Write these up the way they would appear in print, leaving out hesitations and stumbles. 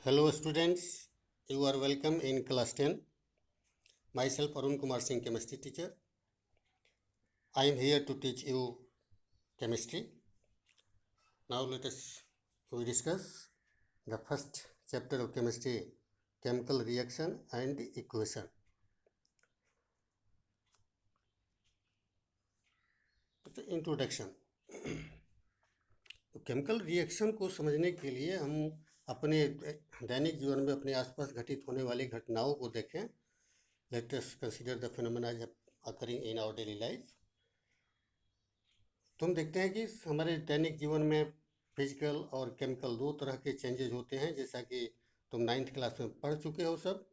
Hello students, you are welcome in class 10. Myself Arun Kumar Singh, chemistry teacher. I am here to teach you chemistry. Now let us we discuss the first chapter of chemistry, chemical reaction and equation. Introduction. तो chemical reaction को समझने के लिए हम अपने दैनिक जीवन में अपने आसपास घटित होने वाली घटनाओं को देखें। Let us consider the phenomena occurring in our daily life. तो हम देखते हैं कि हमारे दैनिक जीवन में फिजिकल और केमिकल दो तरह के चेंजेस होते हैं, जैसा कि तुम 9th क्लास में पढ़ चुके हो सब,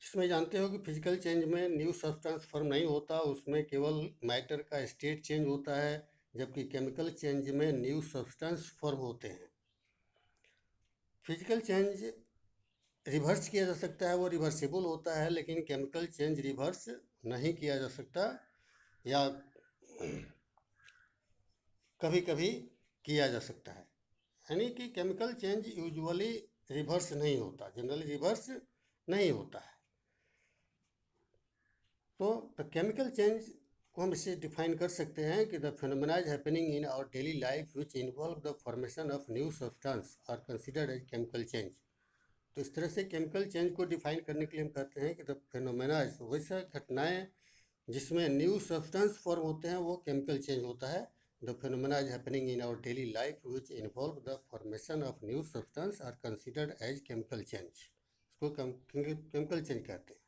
जिसमें जानते हो कि फिजिकल चेंज में न्यू सब्सटेंस फॉर्म नहीं होता, उसमें केवल मैटर का स्टेट चेंज होता है, जबकि केमिकल चेंज में न्यू सब्सटेंस फॉर्म होते हैं। फिजिकल चेंज रिवर्स किया जा सकता है, वो रिवर्सिबल होता है, लेकिन केमिकल चेंज रिवर्स नहीं किया जा सकता या कभी कभी किया जा सकता है। यानी कि केमिकल चेंज यूजुअली रिवर्स नहीं होता, जनरली रिवर्स नहीं होता है। तो द केमिकल चेंज को हम इससे डिफाइन कर सकते हैं कि the phenomena is happening in our daily life which involve the formation of new substance are considered as chemical change. तो इस तरह से केमिकल चेंज को डिफाइन करने के लिए हम कहते हैं कि द फिनोमेना वैसा घटनाएं जिसमें न्यू सब्सटेंस फॉर्म होते हैं वो केमिकल चेंज होता है। The phenomena is happening in our daily life which involve the formation of new substance are considered as chemical change. इसको केमिकल चेंज कहते हैं।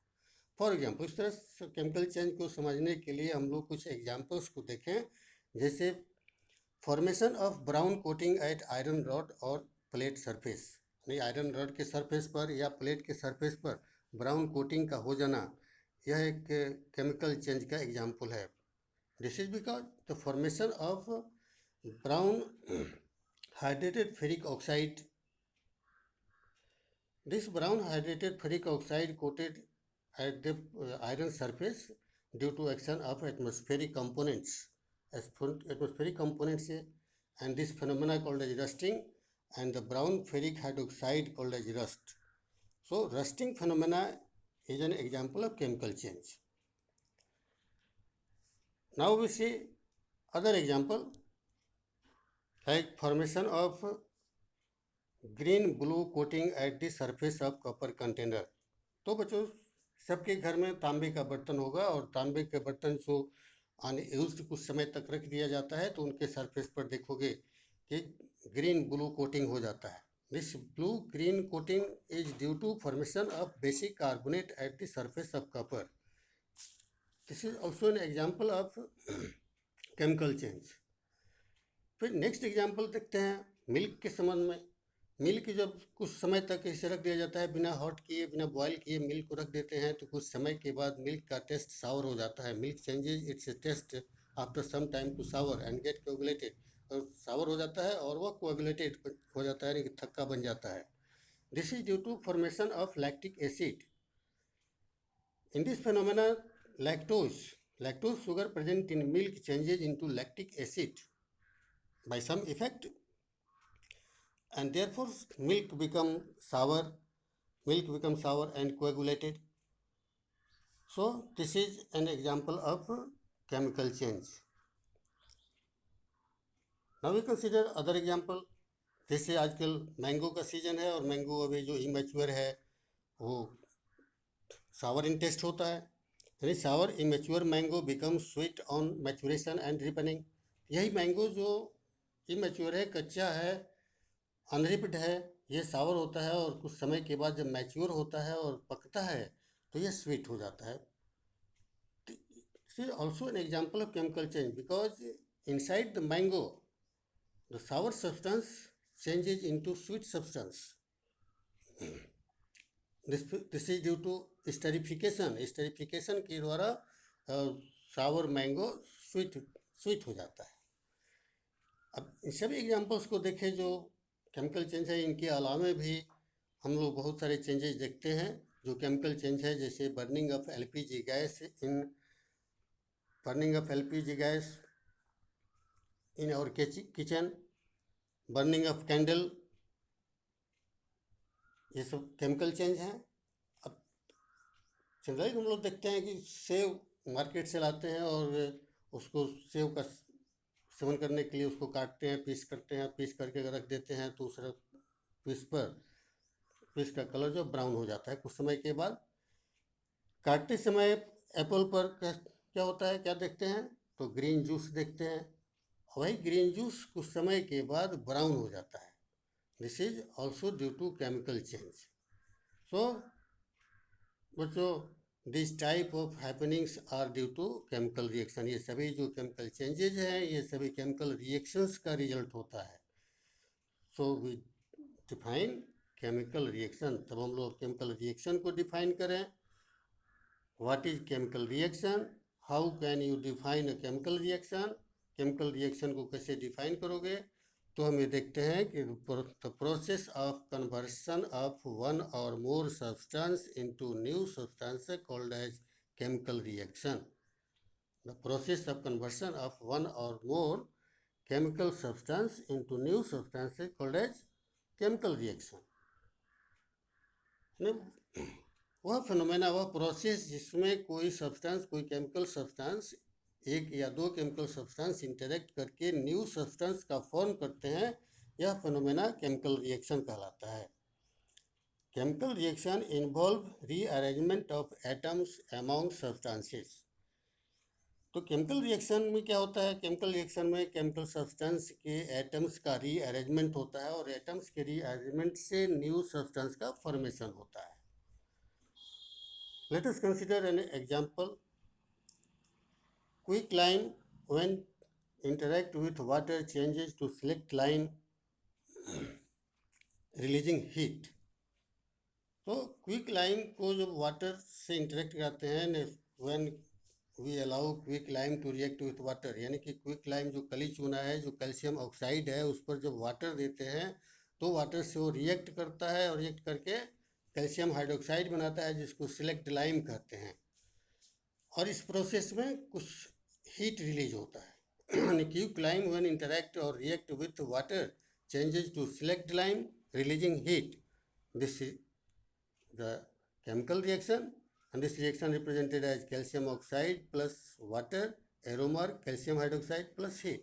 फॉर एग्जाम्पल, इस तरह से केमिकल चेंज को समझने के लिए हम लोग कुछ एग्जाम्पल्स को देखें, जैसे formation of brown coating at iron rod और प्लेट सरफेस। यानी आयरन रॉड के सरफेस पर या प्लेट के सरफेस पर ब्राउन कोटिंग का हो जाना, यह एक केमिकल चेंज का एग्जाम्पल है। This is because the formation of brown hydrated ferric oxide, this brown hydrated ferric oxide coated at the iron surface due to action of atmospheric components, and this phenomena called as rusting, and the brown ferric hydroxide called as rust. So rusting phenomena is an example of chemical change. Now we see other example like formation of green blue coating eight the surface of copper container. तो बच्चों, सबके घर में तांबे का बर्तन होगा और तांबे के बर्तन को अनयूज्ड कुछ समय तक रख दिया जाता है, तो उनके सरफेस पर देखोगे कि ग्रीन ब्लू कोटिंग हो जाता है। This blue green coating is due to formation of basic carbonate at the surface of copper. This is also an example of chemical change. फिर नेक्स्ट एग्जाम्पल देखते हैं मिल्क के संबंध में। मिल्क जब कुछ समय तक इसे रख दिया जाता है, बिना हॉट किए, बिना बॉयल किए मिल्क को रख देते हैं, तो कुछ समय के बाद मिल्क का टेस्ट सावर हो जाता है। Milk changes its taste after some time to sour and get coagulated. और सावर हो जाता है और वह कोगुलेटेड हो जाता है, यानी कि थक्का बन जाता है। This is due to formation of lactic acid. In this phenomena lactose sugar present in milk changes into lactic acid by some effect, and therefore milk becomes sour and coagulated. So this is an example of chemical change. Now we consider other example, जैसे आजकल mango का season है और mango अभी जो immature है वो सावर इन test होता है, यानी sour immature mango become sweet on maturation and ripening. यही मैंगो जो इमेच्योर है, कच्चा है, अनरिप्ड है, ये सावर होता है, और कुछ समय के बाद जब मैच्योर होता है और पकता है तो ये स्वीट हो जाता है। This is also an example of chemical change because inside the mango the sour substance changes into sweet substance. This is due to esterification के द्वारा सावर मैंगो स्वीट हो जाता है। अब इन सभी एग्जाम्पल्स को देखें जो केमिकल चेंज है, इनके अलावा भी हम लोग बहुत सारे चेंजेस देखते हैं जो केमिकल चेंज है, जैसे burning of LPG gas in our kitchen, burning of candle, ये सब केमिकल चेंज हैं। अब जनरली हम लोग देखते हैं कि सेव मार्केट से लाते हैं और उसको सेव का सेवन करने के लिए उसको काटते हैं, पीस करते हैं, पीस करके रख देते हैं, तो उस पीस पर पीस का कलर जो ब्राउन हो जाता है कुछ समय के बाद। काटते समय एप्पल पर क्या होता है, क्या देखते हैं, तो ग्रीन जूस देखते हैं। वही ग्रीन जूस कुछ समय के बाद ब्राउन हो जाता है। This is also due to chemical change. So बच्चों, this type of happenings are due to chemical reaction. ये सभी जो केमिकल चेंजेज हैं ये सभी केमिकल रिएक्शंस का रिजल्ट होता है। So we define chemical reaction. तब हम लोग केमिकल रिएक्शन को डिफाइन करें। What is chemical reaction, how can you define a chemical reaction, chemical reaction को कैसे डिफाइन करोगे। तो हम ये देखते हैं कि the process of conversion of one or more substance into new substance called as chemical reaction. The process of conversion of one or more chemical substance into new substance is called as chemical reaction। वह phenomena, वह process जिसमें कोई substance, कोई chemical substance, एक या दो chemical substance interact करके new substance का फॉर्म करते हैं, यह फिनोमेना केमिकल रिएक्शन कहलाता है। Chemical reaction involve rearrangement of atoms among substances. तो केमिकल रिएक्शन में क्या होता है, केमिकल रिएक्शन में केमिकल सब्सटेंस के एटम्स का रीअरेंजमेंट होता है और एटम्स के रीअरेंजमेंट से न्यू सब्सटेंस का फॉर्मेशन होता है। Let us consider an example. Quicklime when interact with water changes to select-line releasing heat. तो क्विकलाइम को जब वाटर से इंटरेक्ट करते हैं, when we allow quick lime to react with water, यानी कि क्विक लाइम जो कली चूना है, जो कैल्शियम ऑक्साइड है, उस पर जब वाटर देते हैं तो वाटर से वो रिएक्ट करता है और रिएक्ट करके कैल्शियम हाइड्रोक्साइड बनाता है जिसको सिलेक्ट लाइम कहते हैं। और इस प्रोसेस में कुछ हीट रिलीज होता है। यानी क्विक लाइम व्हेन इंटरेक्ट और react with water changes to select lime releasing heat. This is the chemical reaction, and this reaction represented as calcium oxide plus water, aromer calcium hydroxide plus heat।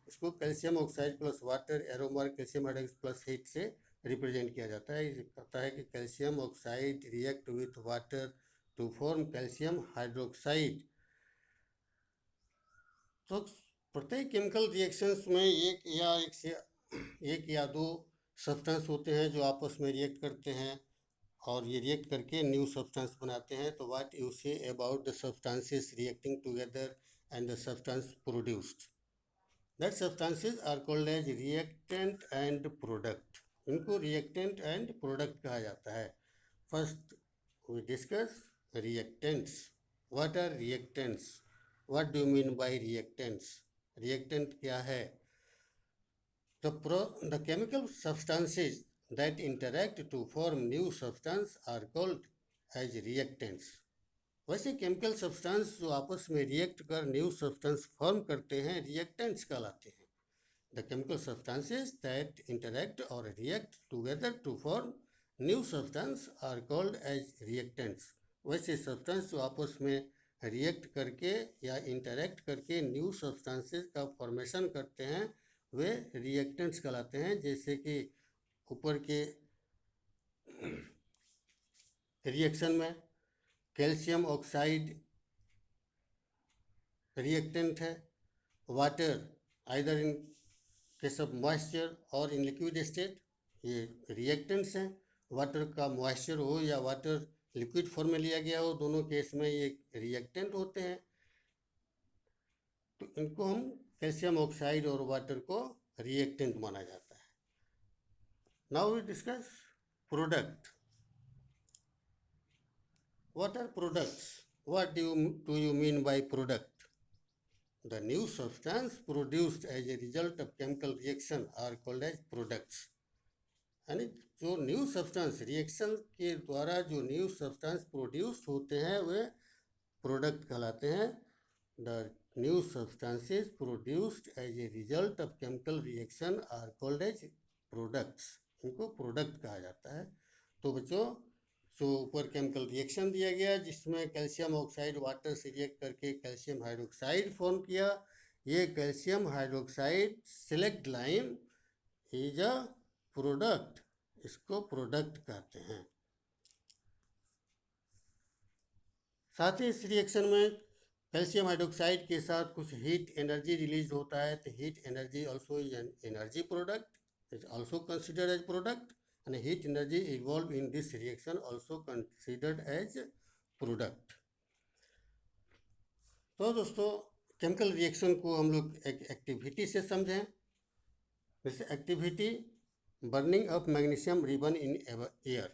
इसको calcium oxide plus water, arrow mark calcium hydroxide plus heat से represent किया जाता है। ये कहता है कि calcium oxide react with water to form calcium hydroxide. तो प्रत्येक केमिकल रिएक्शंस में एक या दो सब्सटेंस होते हैं जो आपस में रिएक्ट करते हैं और ये रिएक्ट करके न्यू सब्सटेंस बनाते हैं। तो what you say about the substances reacting together and the substance produced, that substances are called as reactant and product. इनको रिएक्टेंट एंड प्रोडक्ट कहा जाता है। First we discuss reactants. What are reactants, what do you mean by reactants. Reactant क्या है? The chemical substances that interact to form new substance are called as reactants। वैसे chemical substance जो आपस में react कर न्यू सब्सटेंस फॉर्म करते हैं reactants कहलाते हैं। The chemical substances that interact और react together to form new substance are called as reactants. वैसे सब्सटेंस जो आपस में रिएक्ट करके या इंटरेक्ट करके न्यू सब्सटेंसेस का फॉर्मेशन करते हैं वे रिएक्टेंट्स कहलाते हैं। जैसे कि ऊपर के रिएक्शन में कैल्शियम ऑक्साइड रिएक्टेंट है, water either in case of moisture और इन लिक्विड स्टेट, ये रिएक्टेंट्स हैं। वाटर का मॉइस्चर हो या वाटर लिक्विड फॉर्म में लिया गया हो, दोनों केस में ये रिएक्टेंट होते हैं। तो इनको हम कैल्शियम ऑक्साइड और वाटर को रिएक्टेंट माना जाता है। Now we discuss product. What are products? What do you mean by product? The new substance produced as a result of chemical reaction are called as products। यानी जो new substance reaction के द्वारा जो new substance produce होते हैं वे product कहलाते हैं। The new substances produced as a result of chemical reaction are called as products. इनको प्रोडक्ट कहा जाता है। तो बच्चों ऊपर केमिकल रिएक्शन दिया गया जिसमें कैल्शियम ऑक्साइड वाटर से रिएक्ट करके कैल्शियम हाइड्रोक्साइड फॉर्म किया। ये calcium hydroxide slaked lime is a product, इसको प्रोडक्ट कहते हैं। साथ ही इस रिएक्शन में कैल्शियम हाइड्रोक्साइड के साथ कुछ हीट एनर्जी रिलीज होता है, तो heat energy also is an energy product, is also considered as product, and heat energy involved in this reaction also considered as product। तो दोस्तों केमिकल रिएक्शन को हम लोग एक एक्टिविटी से समझें। जैसे activity burning of magnesium ribbon in air.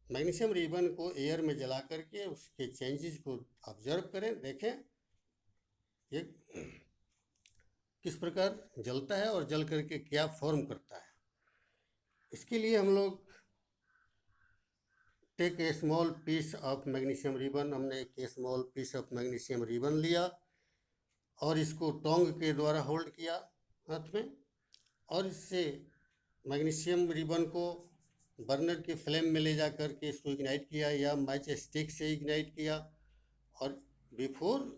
Magnesium ribbon को एयर में जला करके उसके चेंजेस को ऑब्जर्व करें, देखें ये किस प्रकार जलता है और जल करके क्या फॉर्म करता है। इसके लिए हम लोग take a small piece of magnesium ribbon, हमने एक small piece of magnesium ribbon लिया और इसको टोंग के द्वारा होल्ड किया हाथ में, और इससे मैग्नीशियम रिबन को बर्नर के फ्लेम में ले जा कर के इसको इग्नाइट किया या मैच स्टिक से इग्नाइट किया। और before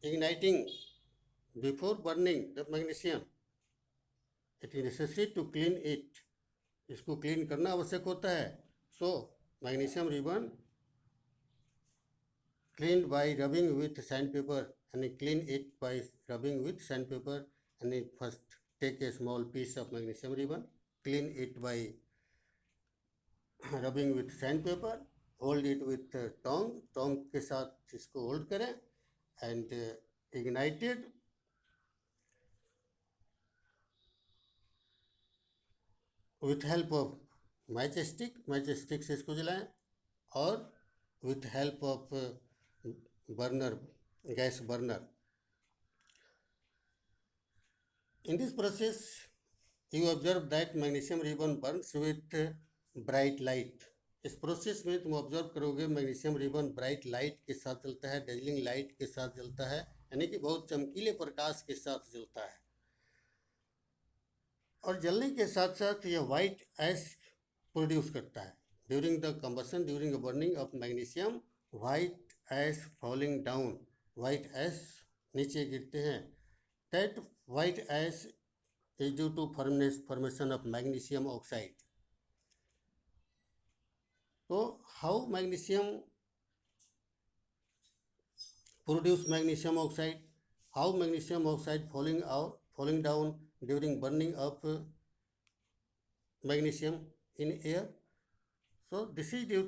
igniting, before burning the magnesium, it is necessary to clean it, इसको क्लीन करना आवश्यक होता है। So magnesium ribbon cleaned by rubbing with sandpaper, and clean it by rubbing with sandpaper, and first take a small piece of magnesium ribbon, clean it by rubbing with sandpaper, hold it with tongue के साथ इसको hold करें, and ignited with help of matchstick से इसको जलाएं, और with help of burner, gas burner। In this process you observe that magnesium ribbon burns with bright light। इस process में तुम ऑब्जर्व करोगे मैग्नीशियम रिबन ब्राइट लाइट के साथ जलता है, डेजलिंग लाइट के साथ जलता है, यानी कि बहुत चमकीले प्रकाश के साथ जलता है। और जलने के साथ साथ यह वाइट ऐश प्रोड्यूस करता है। During the combustion, during the burning of magnesium, white ash falling down, white ash नीचे गिरते हैं। That white ash is due to formation of magnesium oxide. तो how magnesium produce magnesium oxide, how magnesium oxide falling down during burning of magnesium in air। So this is due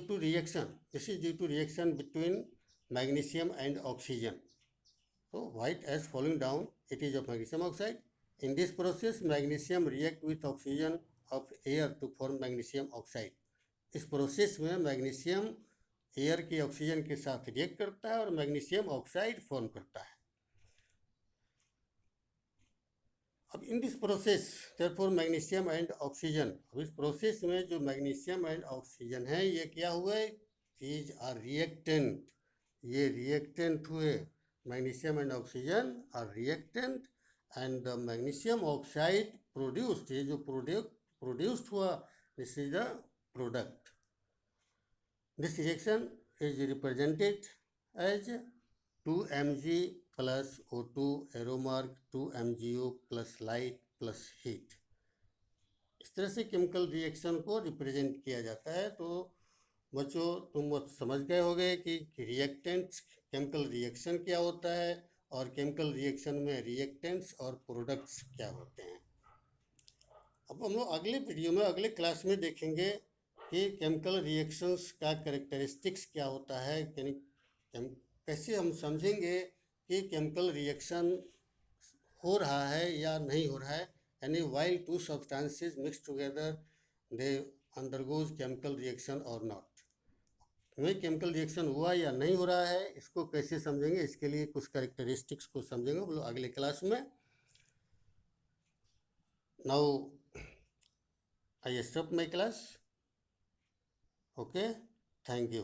to reaction between magnesium and oxygen। So white ash falling down, it is of magnesium oxide। In this process magnesium react with oxygen of air to form magnesium oxide। इस process में magnesium air के oxygen के साथ react करता है और magnesium oxide form करता है। अब in this process therefore magnesium and oxygen, अब इस प्रोसेस में जो मैग्नीशियम एंड ऑक्सीजन है ये क्या हुए, इज आर रिएक्टेंट, ये रिएक्टेंट हुए। Magnesium and oxygen are reactant and the magnesium oxide produced, ये जो प्रोड्यूस्ड हुआ, this is the product. This reaction is represented as 2Mg plus O2 arrow mark 2MgO plus light plus heat। इस तरह से chemical reaction को represent किया जाता है। तो बच्चों तुम समझ गए होंगे कि रिएक्टेंट्स केमिकल रिएक्शन क्या होता है और केमिकल रिएक्शन में रिएक्टेंट्स और प्रोडक्ट्स क्या होते हैं। अब हम लोग अगले वीडियो में, अगले क्लास में देखेंगे कि केमिकल रिएक्शंस का कैरेक्टरिस्टिक्स क्या होता है, कैसे हम समझेंगे कि केमिकल रिएक्शन हो रहा है या नहीं हो रहा है, यानी while to substances mix together they undergoes chemical reaction और नॉट। हमें केमिकल रिएक्शन हुआ या नहीं हो रहा है इसको कैसे समझेंगे, इसके लिए कुछ कैरेक्टरिस्टिक्स को समझेंगे हम लोग अगले क्लास में। Now I stop my class. Okay, thank you।